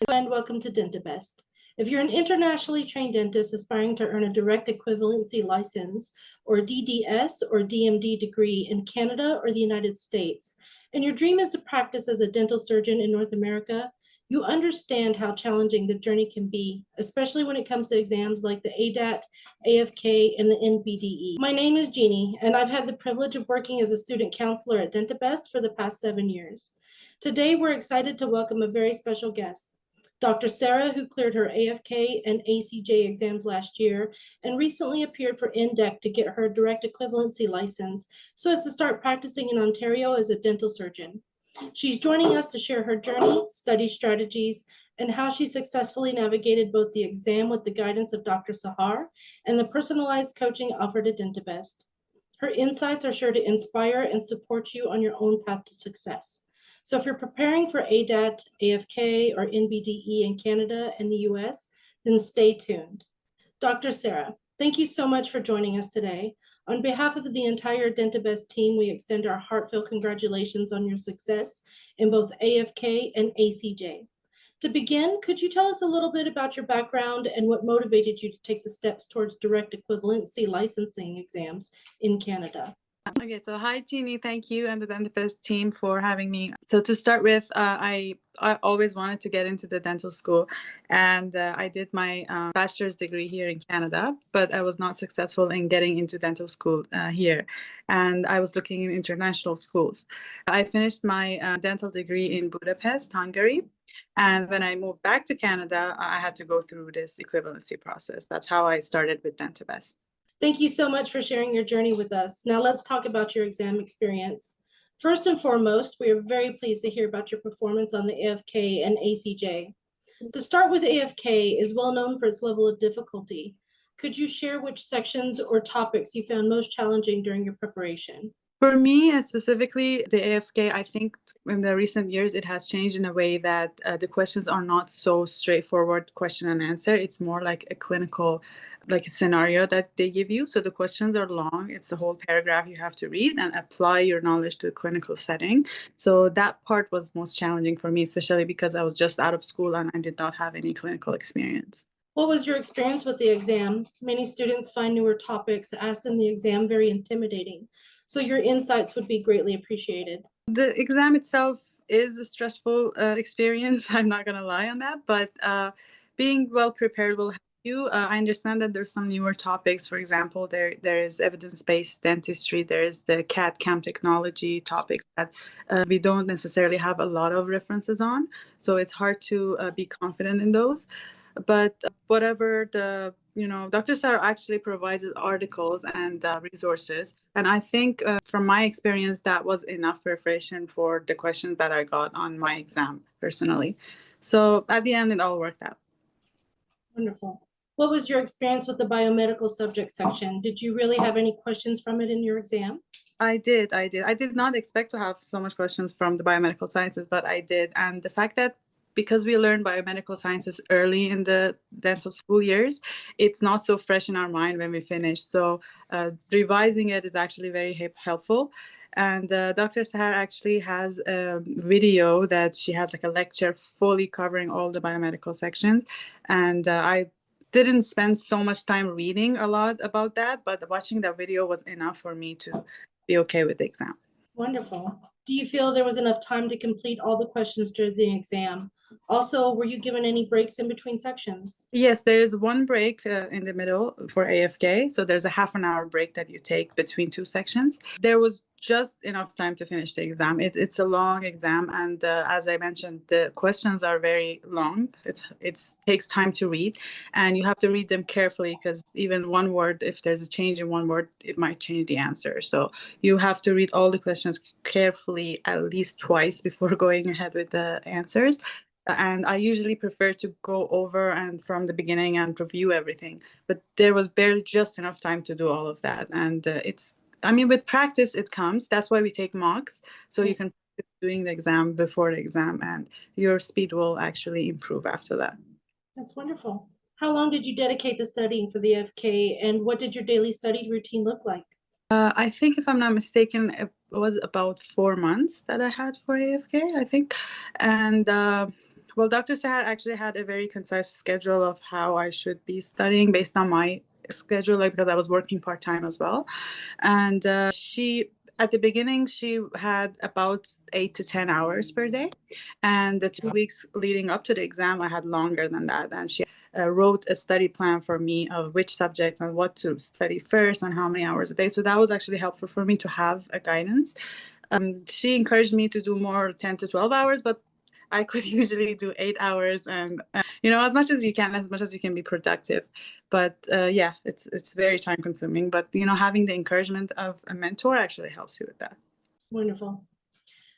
And welcome to DentaBest. If you're an internationally trained dentist aspiring to earn a direct equivalency license or DDS or DMD degree in Canada or the United States, and your dream is to practice as a dental surgeon in North America, you understand how challenging the journey can be, especially when it comes to exams like the ADAT, AFK, and the NBDE. My name is Jeannie, and I've had the privilege of working as a student counselor at DentaBest for the past 7 years. Today, we're excited to welcome a very special guest. Dr. Sarah, who cleared her AFK and ACJ exams last year and recently appeared for NDEC to get her direct equivalency license so as to start practicing in Ontario as a dental surgeon. She's joining us to share her journey, study strategies, and how she successfully navigated both the exam with the guidance of Dr. Sahar and the personalized coaching offered at DentaBest. Her insights are sure to inspire and support you on your own path to success. So if you're preparing for ADAT, AFK, or NBDE in Canada and the US, then stay tuned. Dr. Sarah, thank you so much for joining us today. On behalf of the entire DentaBest team, we extend our heartfelt congratulations on your success in both AFK and ACJ. To begin, could you tell us a little bit about your background and what motivated you to take the steps towards direct equivalency licensing exams in Canada? Okay, so hi Jeannie, thank you and the DentaBest team for having me. So to start with, I always wanted to get into the dental school, and I did my bachelor's degree here in Canada, but I was not successful in getting into dental school here, and I was looking in international schools. I finished my dental degree in Budapest, Hungary, and when I moved back to Canada, I had to go through this equivalency process. That's how I started with DentaBest. Thank you so much for sharing your journey with us. Now let's talk about your exam experience. First and foremost, we are very pleased to hear about your performance on the AFK and ACJ. To start with, AFK is well known for its level of difficulty. Could you share which sections or topics you found most challenging during your preparation? For me, specifically, the AFK, I think in the recent years it has changed in a way that the questions are not so straightforward question and answer. It's more like a clinical, like a scenario that they give you. So the questions are long. It's a whole paragraph you have to read and apply your knowledge to a clinical setting. So that part was most challenging for me, especially because I was just out of school and I did not have any clinical experience. What was your experience with the exam? Many students find newer topics asked in the exam very intimidating. So your insights would be greatly appreciated. The exam itself is a stressful experience. I'm not going to lie on that, but being well prepared will help you. I understand that there's some newer topics. For example, there is evidence-based dentistry. There is the CAD/CAM technology topics that we don't necessarily have a lot of references on. So it's hard to be confident in those. But whatever Dr. Sarah actually provides articles and resources. And I think from my experience, that was enough preparation for the questions that I got on my exam personally. So at the end, it all worked out. Wonderful. What was your experience with the biomedical subject section? Did you really have any questions from it in your exam? I did. I did not expect to have so much questions from the biomedical sciences, but I did. And the fact that because we learn biomedical sciences early in the dental school years, it's not so fresh in our mind when we finish. So revising it is actually very helpful. And Dr. Sahar actually has a video that she has like a lecture fully covering all the biomedical sections. And I didn't spend so much time reading a lot about that, but watching that video was enough for me to be okay with the exam. Wonderful. Do you feel there was enough time to complete all the questions during the exam? Also, were you given any breaks in between sections? Yes, there is one break in the middle for AFK. So there's a half an hour break that you take between two sections. There was just enough time to finish the exam. It's a long exam, and as I mentioned, the questions are very long. It takes time to read, and you have to read them carefully because even one word, if there's a change in one word, it might change the answer. So you have to read all the questions carefully at least twice before going ahead with the answers. And I usually prefer to go over and from the beginning and review everything. But there was barely just enough time to do all of that. And with practice, it comes. That's why we take mocks. So you can practice doing the exam before the exam, and your speed will actually improve after that. That's wonderful. How long did you dedicate to studying for the FK, and what did your daily study routine look like? I think, if I'm not mistaken, it was about 4 months that I had for AFK, I think. And Well, Dr. Sahar actually had a very concise schedule of how I should be studying based on my schedule, like because I was working part-time as well. And at the beginning, she had about 8 to 10 hours per day. And the 2 weeks leading up to the exam, I had longer than that. And she wrote a study plan for me of which subjects and what to study first and how many hours a day. So that was actually helpful for me to have a guidance. She encouraged me to do more 10 to 12 hours, but I could usually do 8 hours and, as much as you can, as much as you can be productive. But yeah, it's very time consuming. But, having the encouragement of a mentor actually helps you with that. Wonderful.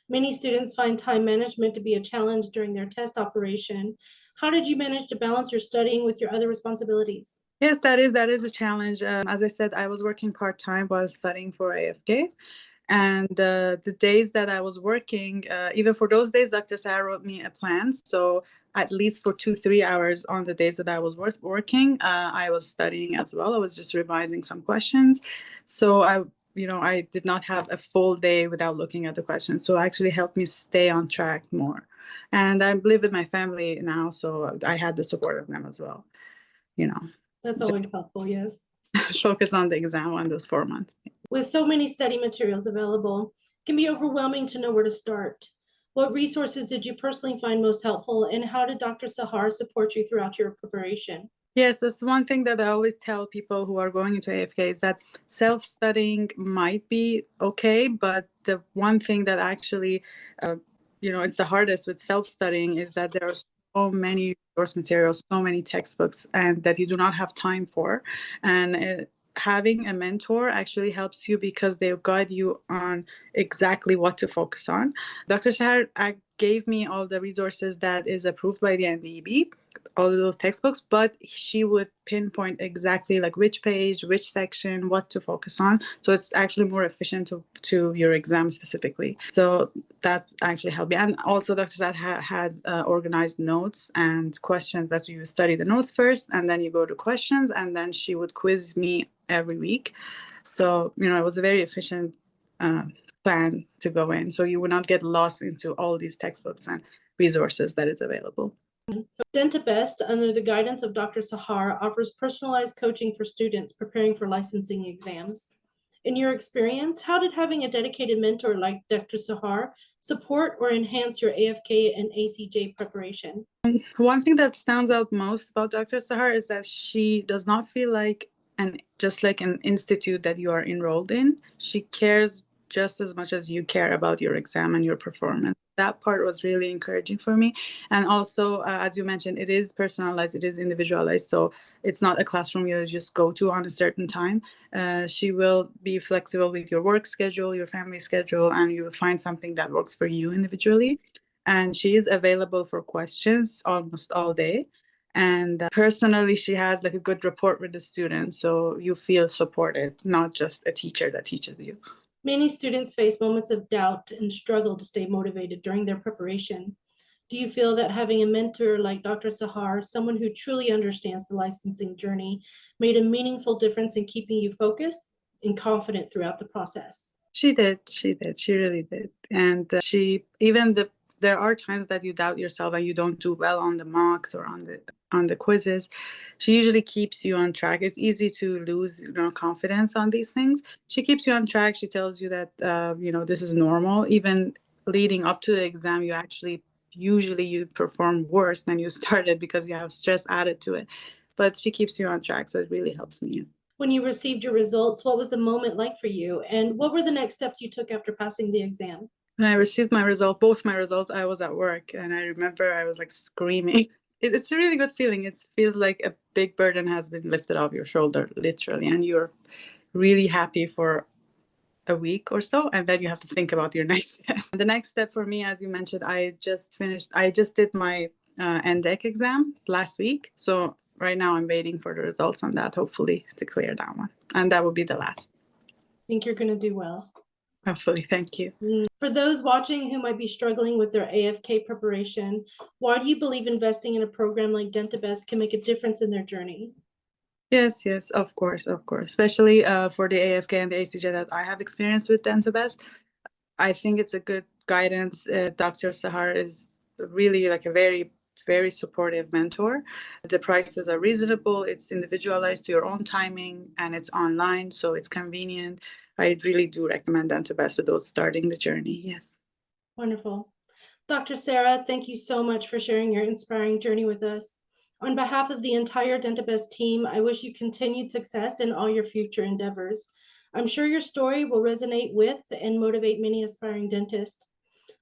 Many students find time management to be a challenge during their test operation. How did you manage to balance your studying with your other responsibilities? Yes, that is a challenge. As I said, I was working part-time while studying for AFK. And the days that I was working, even for those days, Dr. Sarah wrote me a plan. So at least for 2-3 hours on the days that I was working, I was studying as well. I was just revising some questions. So I did not have a full day without looking at the questions. So it actually helped me stay on track more. And I live with my family now, so I had the support of them as well. That's always helpful, yes. Focus on the exam on those 4 months. With so many study materials available, it can be overwhelming to know where to start. What resources did you personally find most helpful, and how did Dr. Sahar support you throughout your preparation? Yes, that's one thing that I always tell people who are going into AFK is that self-studying might be okay, but the one thing that actually, it's the hardest with self-studying is that there are so many resource materials, so many textbooks, and that you do not have time for. And having a mentor actually helps you because they'll guide you on exactly what to focus on. Dr. Shahar gave me all the resources that is approved by the NDEB, all of those textbooks, but she would pinpoint exactly like which page, which section, what to focus on. So it's actually more efficient to your exam specifically. So that's actually helped me. And also Dr. Zad has organized notes and questions that you study the notes first, and then you go to questions, and then she would quiz me every week. So, it was a very efficient plan to go in. So you would not get lost into all these textbooks and resources that is available. DentaBest, under the guidance of Dr. Sahar, offers personalized coaching for students preparing for licensing exams. In your experience, how did having a dedicated mentor like Dr. Sahar support or enhance your AFK and ACJ preparation? One thing that stands out most about Dr. Sahar is that she does not feel like just like an institute that you are enrolled in. She cares just as much as you care about your exam and your performance. That part was really encouraging for me. And also, as you mentioned, it is personalized, it is individualized. So it's not a classroom you just go to on a certain time. She will be flexible with your work schedule, your family schedule, and you will find something that works for you individually. And she is available for questions almost all day. And personally, she has like a good rapport with the students, so you feel supported, not just a teacher that teaches you. Many students face moments of doubt and struggle to stay motivated during their preparation. Do you feel that having a mentor like Dr. Sahar, someone who truly understands the licensing journey, made a meaningful difference in keeping you focused and confident throughout the process? She did. She really did. And there are times that you doubt yourself and you don't do well on the mocks or on the quizzes. She usually keeps you on track. It's easy to lose confidence on these things. She keeps you on track. She tells you that this is normal. Even leading up to the exam, usually you perform worse than you started because you have stress added to it. But she keeps you on track, so it really helps me. When you received your results, what was the moment like for you? And what were the next steps you took after passing the exam? When I received both my results, I was at work and I remember I was like screaming. It's a really good feeling. It feels like a big burden has been lifted off your shoulder, literally, and you're really happy for a week or so, and then you have to think about your next step. The next step for me, as you mentioned, I just did my NDEC exam last week. So right now I'm waiting for the results on that, hopefully to clear that one. And that will be the last. I think you're going to do well. Hopefully, thank you. For those watching who might be struggling with their AFK preparation, why do you believe investing in a program like DentaBest can make a difference in their journey? Yes, of course, especially for the AFK and the ACJ that I have experience with DentaBest. I think it's a good guidance. Dr. Sahar is really like a very very supportive mentor. The prices are reasonable, it's individualized to your own timing, and it's online, so it's convenient. I really do recommend DentaBest to those starting the journey. Yes. Wonderful. Dr. Sarah, thank you so much for sharing your inspiring journey with us. On behalf of the entire DentaBest team, I wish you continued success in all your future endeavors. I'm sure your story will resonate with and motivate many aspiring dentists.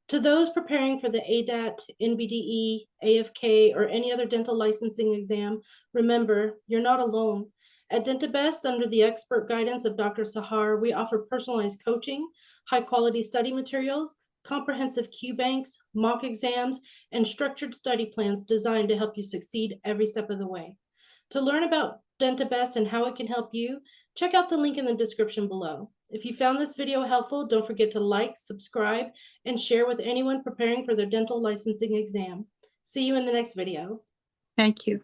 To those preparing for the ADAT, NBDE, AFK, or any other dental licensing exam, remember, you're not alone. At DentaBest, under the expert guidance of Dr. Sahar, we offer personalized coaching, high-quality study materials, comprehensive Q banks, mock exams, and structured study plans designed to help you succeed every step of the way. To learn about DentaBest and how it can help you, check out the link in the description below. If you found this video helpful, don't forget to like, subscribe, and share with anyone preparing for their dental licensing exam. See you in the next video. Thank you.